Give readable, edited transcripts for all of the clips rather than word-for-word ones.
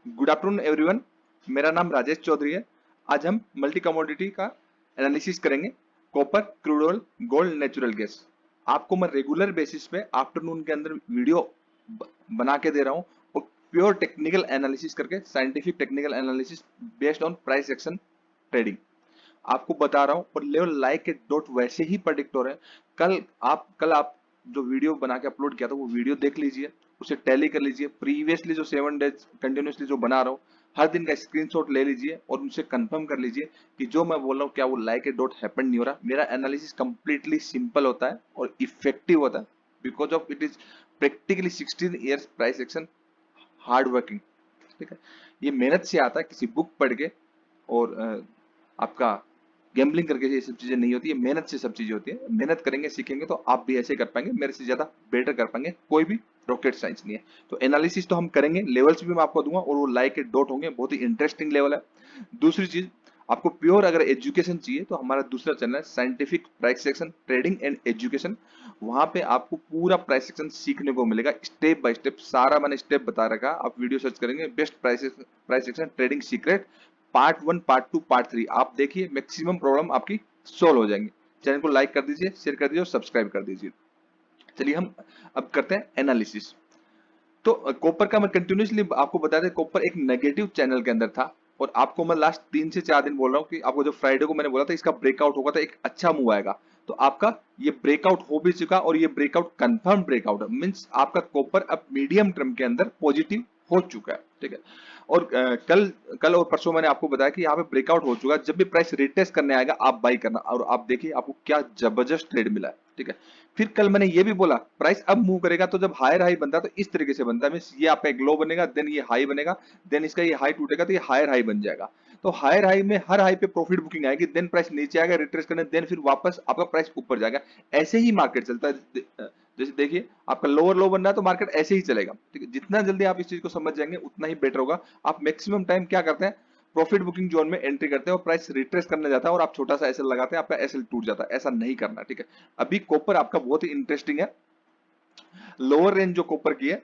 Good afternoon everyone. मेरा नाम राजेश चौधरी है। आज हम मल्टी कमोडिटी का एनालिसिस करेंगे। Copper, crude oil, gold, natural gas. आपको मैं रेगुलर बेसिस पे आफ्टरनून के अंदर वीडियो बना के दे रहा हूँ और प्योर टेक्निकल एनालिसिस करके, scientific technical analysis based on price action trading आपको बता रहा हूँ। और लेवल लाइक के डॉट वैसे ही प्रेडिक्ट हो रहे हैं। कल आप जो वीडियो बना के अपलोड किया था वो वीडियो देख लीजिए, उसे टैली कर लीजिए। प्रीवियसली जो 7 डेज कंटिन्यूसली जो बना रहा हूँ, हर दिन का स्क्रीनशॉट ले लीजिए और उनसे कंफर्म कर लीजिए कि जो मैं बोल रहा हूँ क्या वो लाइक ए डॉट हैपन नहीं हो रहा। मेरा एनालिसिस कंप्लीटली सिंपल होता है और इफेक्टिव होता है, because of it is practically 16 years price action hard working. ठीक है, ये मेहनत से आता है, किसी बुक पढ़ के और आपका गैम्बलिंग करके ये सब चीजें नहीं होती है। मेहनत से सब चीजें होती है। मेहनत करेंगे, सीखेंगे तो आप भी ऐसे कर पाएंगे, मेरे से ज्यादा बेटर कर पाएंगे। कोई भी रॉकेट साइंस नहीं है। तो एनालिसिस तो हम करेंगे, लेवल्स भी मैं आपको दूंगा और वो लाइक के डॉट होंगे। बहुत ही इंटरेस्टिंग लेवल है। दूसरी चीज, आपको प्योर अगर एजुकेशन चाहिए तो हमारा दूसरा चैनल है scientific price section trading and education. वहां पे आपको पूरा प्राइस सेक्शन सीखने को मिलेगा, स्टेप बाय स्टेप। सारा मैंने स्टेप बता रखा। आप वीडियो सर्च करेंगे best price section trading secret part 1, part 2, part 3, आप देखिए मैक्सिमम प्रॉब्लम आपकी सॉल्व हो जाएंगे। चैनल को लाइक कर दीजिए, शेयर कर दीजिए और सब्सक्राइब कर दीजिए। चलिए हम अब करते हैं एनालिसिस। तो कॉपर का मैं कंटिन्यूसली आपको बता दें, कॉपर एक नेगेटिव चैनल के अंदर था और आपको मैं लास्ट 3 से 4 दिन बोल रहा हूँ कि आपको जो फ्राइडे को मैंने बोला था इसका ब्रेकआउट होगा तो एक अच्छा मूव आएगा। तो आपका ये ब्रेकआउट हो भी चुका और ये ब्रेकआउट कंफर्म ब्रेकआउट है। मींस आपका कॉपर अब मीडियम टर्म के अंदर पॉजिटिव हो चुका है। ठीक है, और कल कल और परसों मैंने आपको बताया कि यहाँ पे ब्रेकआउट हो चुका है। जब भी प्राइस रिटेस्ट करने आएगा आप बाई करना, और आप देखिए आपको क्या जबरदस्त ट्रेड मिला है। ठीक है, फिर कल मैंने ये भी बोला प्राइस अब मूव करेगा तो जब हायर हाई बनता है तो इस तरीके से बनता है। मींस ये आपका एक लो बनेगा, देन ये हाई बनेगा, देन इसका ये हाई टूटेगा तो ये हायर हाई बन जाएगा। तो हायर हाई में हर हाई पे प्रॉफिट बुकिंग आएगी, देन प्राइस नीचे आएगा रिट्रेस करने, देन फिर वापस आपका प्राइस ऊपर जाएगा। ऐसे ही मार्केट चलता है। जैसे देखिए आपका लोअर लो बन रहा है तो मार्केट ऐसे ही चलेगा। ठीक है, जितना जल्दी आप इस चीज को समझ जाएंगे उतना ही बेटर होगा। आप मैक्सिमम टाइम क्या करते हैं, प्रॉफिट बुकिंग जोन में एंट्री करते हैं और प्राइस रिट्रेस करने जाता है और आप छोटा सा एसएल लगाते हैं, आपका एसएल टूट जाता है। ऐसा नहीं करना। ठीक है, अभी कॉपर आपका बहुत ही इंटरेस्टिंग है। लोअर रेंज जो कॉपर की है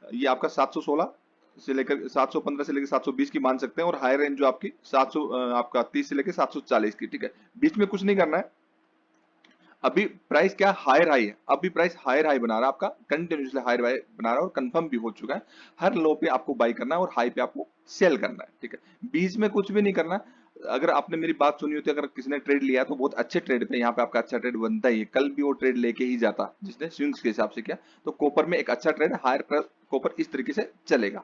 ये आपका 716 से लेकर 715 से लेकर 720 की मान सकते हैं, और हायर रेंज जो आपकी 700 आपका 30 से लेकर 740 की। ठीक है, बीच में कुछ नहीं करना है। अभी प्राइस क्या हायर हाई है, अभी प्राइस हायर हाई बना रहा है, आपका कंटिन्यूसली हायर हाई बना रहा है और कंफर्म भी हो चुका है। हर लो पे आपको बाई करना है और हाई पे आपको सेल करना है। ठीक है, बीच में कुछ भी नहीं करना। अगर आपने मेरी बात सुनी होती, अगर किसी ने ट्रेड लिया है तो बहुत अच्छे ट्रेड पे यहाँ पे आपका अच्छा ट्रेड बनता ही है। कल भी वो ट्रेड लेके ही जाता जिसने स्विंग्स के हिसाब से किया। तो कॉपर में एक अच्छा ट्रेड है, हायर कॉपर इस तरीके से चलेगा।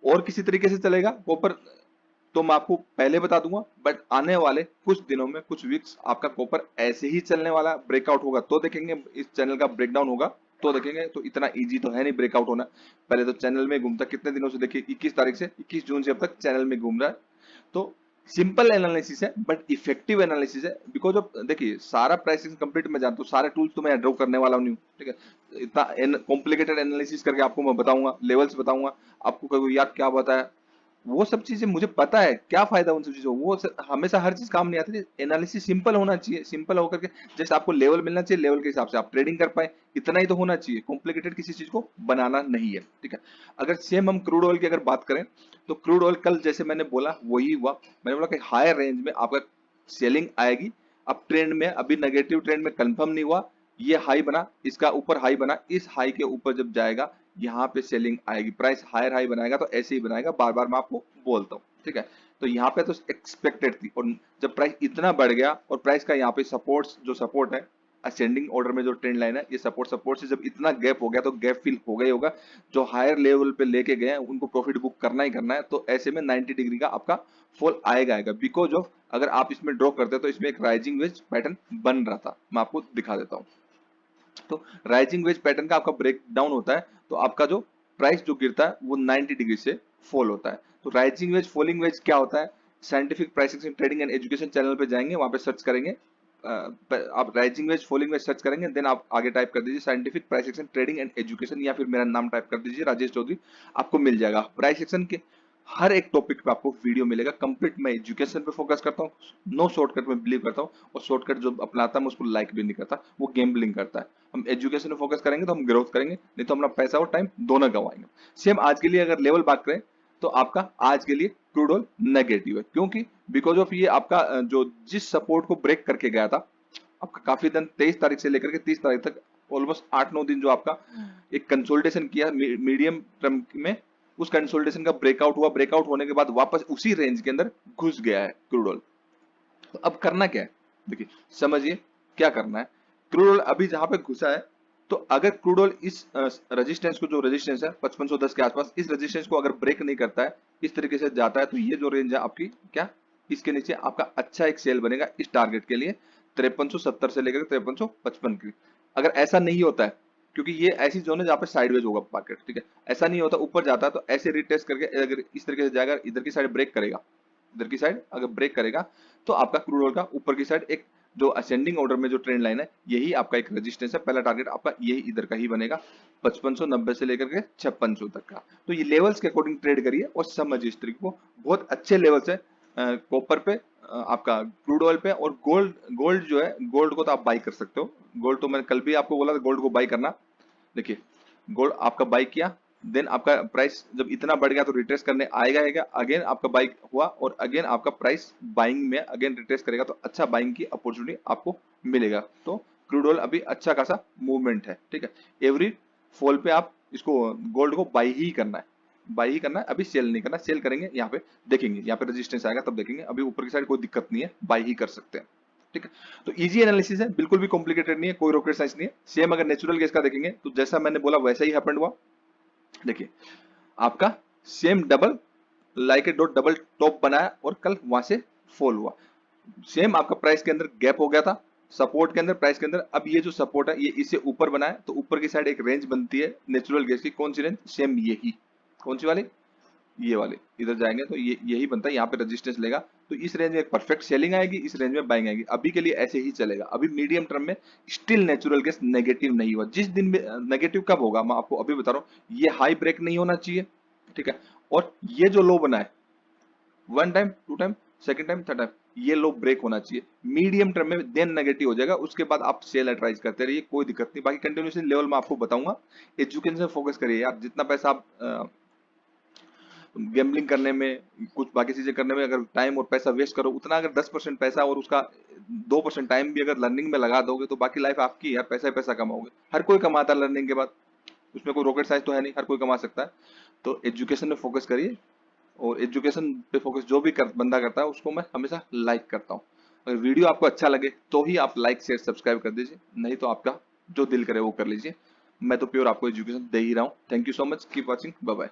और किसी तरीके से चलेगा कॉपर तो मैं आपको पहले बता दूंगा, बट आने वाले कुछ दिनों में, कुछ वीक्स आपका कॉपर ऐसे ही चलने वाला। ब्रेकआउट होगा तो देखेंगे, इस चैनल का ब्रेकडाउन होगा तो देखेंगे। तो इतना इजी तो है नहीं ब्रेकआउट होना। पहले तो चैनल में घूमता कितने दिनों से, देखिए 21 तारीख से 21 जून से अब तक चैनल में घूम रहा है। तो सिंपल एनालिसिस है बट इफेक्टिव एनालिसिस है, बिकॉज ऑफ देखिए सारा प्राइसिंग कंप्लीट मैं जानता हूँ, सारे टूल्स तो मैं ड्रॉ करने वाला नहीं हूँ। ठीक है, इतना कॉम्प्लिकेटेड एनालिसिस करके आपको मैं बताऊंगा, लेवल्स बताऊंगा आपको, कभी यार क्या बताया, वो सब चीजें मुझे पता है। क्या फायदा उन सब चीजों, हमेशा हर चीज काम नहीं आती। एनालिसिस सिंपल होना चाहिए, सिंपल होकर के जस्ट आपको लेवल मिलना चाहिए, लेवल के हिसाब से आप ट्रेडिंग कर पाए, इतना ही तो होना चाहिए। कॉम्प्लिकेटेड किसी चीज को बनाना नहीं है। ठीक है, अगर सेम हम क्रूड ऑयल की अगर बात करें तो क्रूड ऑयल कल जैसे मैंने बोला वही हुआ। मैंने बोला कि हायर रेंज में आपका सेलिंग आएगी। अब ट्रेंड में, अभी नेगेटिव ट्रेंड में कंफर्म नहीं हुआ, ये हाई बना, इसका ऊपर हाई बना, इस हाई के ऊपर जब जाएगा यहाँ पे सेलिंग आएगी। प्राइस हायर हाई बनाएगा तो ऐसे ही बनाएगा, बार बार मैं आपको बोलता हूँ। ठीक है, तो यहाँ पे तो एक्सपेक्टेड थी, और जब प्राइस इतना बढ़ गया और प्राइस का यहाँ पे सपोर्ट, जो सपोर्ट है असेंडिंग ऑर्डर में जो ट्रेंड लाइन है, ये सपोर्ट से जब इतना गैप हो गया तो गैप फिल हो गई होगा। जो हायर लेवल पे लेके गए हैं उनको प्रॉफिट बुक करना ही करना है। तो ऐसे में 90 डिग्री का आपका फॉल आएगा बिकॉज ऑफ, अगर आप इसमें ड्रॉ करते तो इसमें एक राइजिंग वेज पैटर्न बन रहा था। मैं आपको दिखा देता हूँ। तो राइजिंग वेज पैटर्न का आपका ब्रेक डाउन होता है तो आपका जो प्राइस जो गिरता है वो 90 डिग्री से फॉल होता है। तो राइजिंग वेज, फॉलिंग वेज क्या होता है, scientific pricing trading and education channel पे जाएंगे, वहां पे सर्च करेंगे, आप rising veg falling veg search करेंगे, देन आप आगे टाइप कर दीजिए scientific price action trading and education, या फिर मेरा नाम टाइप कर दीजिए राजेश चौधरी, आपको मिल जाएगा। प्राइस एक्शन के हर एक टॉपिक पे आपको वीडियो मिलेगा कंप्लीट। मैं एजुकेशन पे फोकस करता हूँ, नो शॉर्टकट में बिलीव करता हूँ, और शॉर्टकट जो अपनाता है मैं उसको लाइक भी नहीं करता, वो गैम्बलिंग करता है। हम एजुकेशन पे फोकस करेंगे तो हम ग्रोथ करेंगे, नहीं तो अपना पैसा और टाइम दोनों गंवाएंगे। सेम आज के लिए अगर लेवल बात करें तो आपका आज के लिए क्रूड ऑयल नेगेटिव है, क्योंकि बिकॉज ऑफ ये आपका जो जिस सपोर्ट को ब्रेक करके गया था आपका काफी दिन 23 तारीख से लेकर के 30 तारीख तक ऑलमोस्ट 8-9 दिन जो आपका एक कंसोलिडेशन किया मीडियम टर्म में, उस कंसोलिडेशन का ब्रेकआउट हुआ, ब्रेकआउट होने के बाद वापस उसी रेंज के अंदर घुस गया है क्रूड ऑयल। तो अब करना क्या है, देखिए समझिए क्या करना है। क्रूड ऑयल अभी जहां पे घुसा है, तो अगर क्रूड ऑयल इस रेजिस्टेंस को, जो रेजिस्टेंस है 5510 के आसपास, इस रेजिस्टेंस को अगर ब्रेक नहीं करता है, इस तरीके से जाता है, तो ये जो रेंज है आपकी क्या, इसके नीचे आपका अच्छा एक सेल बनेगा इस टारगेट के लिए 5370 से लेकर 5355 की। अगर ऐसा नहीं होता है, क्योंकि ये ऐसी जोन है जहाँ पे साइडवेज होगा मार्केट, ठीक है, ऐसा नहीं होता ऊपर जाता है तो ऐसे रिटेस्ट करके अगर इस तरीके से जाएगा, इधर की साइड ब्रेक करेगा, इधर की साइड अगर ब्रेक करेगा तो आपका क्रूड ऑयल का ऊपर की साइड एक जो असेंडिंग ऑर्डर में जो ट्रेंड लाइन है, यही आपका एक रेजिस्टेंस है। पहला टारगेट आपका यही इधर का ही बनेगा 5590 से लेकर के 5600 तक का। तो ये लेवल्स के अकॉर्डिंग ट्रेड करिए और समझिए इस तरीके को, बहुत अच्छे लेवल्स है कॉपर पे, आपका क्रूड ऑयल पे, और गोल्ड जो है, गोल्ड को तो आप बाई कर सकते हो। गोल्ड तो मैंने कल भी आपको बोला था गोल्ड को बाई करना। देखिए गोल्ड आपका बाई किया, देन आपका प्राइस जब इतना बढ़ गया तो रिट्रेस करने आएगा, अगेन आपका बाई हुआ और अगेन आपका प्राइस बाइंग में अगेन रिट्रेस करेगा, तो अच्छा बाइंग की अपॉर्चुनिटी आपको मिलेगा। तो क्रूड ऑयल अभी अच्छा खासा मूवमेंट है, ठीक है। एवरी फॉल पे आप इसको गोल्ड को बाई ही करना है, बाई ही करना है, अभी सेल नहीं करना। सेल करेंगे यहाँ पे देखेंगे, यहाँ पे रेजिस्टेंस आएगा तब देखेंगे, अभी ऊपर की साइड कोई दिक्कत नहीं है, बाई ही कर सकते हैं, ठीक है। तो इजी एनालिसिस है, बिल्कुल भी कॉम्प्लिकेटेड नहीं है, कोई रॉकेट साइंस नहीं है। सेम अगर नेचुरल गैस का देखेंगे तो जैसा मैंने बोला वैसा ही हैपेंड हुआ। देखिए आपका same double like a dot double top बनाया और कल वहां से फॉल हुआ, सेम आपका प्राइस के अंदर गैप हो गया था सपोर्ट के अंदर, प्राइस के अंदर। अब ये जो सपोर्ट है ये इससे ऊपर बना है, तो ऊपर की साइड एक रेंज बनती है नेचुरल गैस की, कौन सी रेंज, सेम यही, कौन सी वाली, ये वाले, इधर जाएंगे तो ये यही बनता है, यहाँ पे रेजिस्टेंस लेगा, तो इस रेंज में एक परफेक्ट सेलिंग आएगी, इस रेंज में बाइंग आएगी। अभी के लिए ऐसे ही चलेगा, अभी मीडियम टर्म में स्टिल नेचुरल गैस नेगेटिव नहीं हुआ। जिस दिन नेगेटिव कब होगा मैं आपको अभी बता रहा हूँ, ये हाई ब्रेक नहीं होना चाहिए, ठीक है, और ये जो लो बना है 1 time 2 time second time third time, ये लो ब्रेक होना चाहिए मीडियम टर्म में, देन नेगेटिव हो जाएगा, उसके बाद आप सेल एट्राइज करते रहिए, कोई दिक्कत नहीं। बाकी कंटिन्यूसली लेवल में आपको बताऊंगा। एजुकेशन फोकस करिए यार, जितना पैसा आप गैम्बलिंग करने में, कुछ बाकी चीजें करने में अगर टाइम और पैसा वेस्ट करो, उतना अगर 10% पैसा और उसका 2% टाइम भी अगर लर्निंग में लगा दोगे तो बाकी लाइफ आपकी यार, पैसा ही पैसा कमाओगे। हर कोई कमाता है लर्निंग के बाद, उसमें कोई रॉकेट साइंस तो है नहीं, हर कोई कमा सकता है। तो एजुकेशन में फोकस करिए, और एजुकेशन पे फोकस जो भी बंदा करता है उसको मैं हमेशा लाइक करता हूँ। अगर वीडियो आपको अच्छा लगे तो ही आप लाइक शेयर सब्सक्राइब कर दीजिए, नहीं तो आपका जो दिल करे वो कर लीजिए। मैं तो प्योर आपको एजुकेशन दे ही रहा हूँ। Thank you so much, keep watching, bye bye.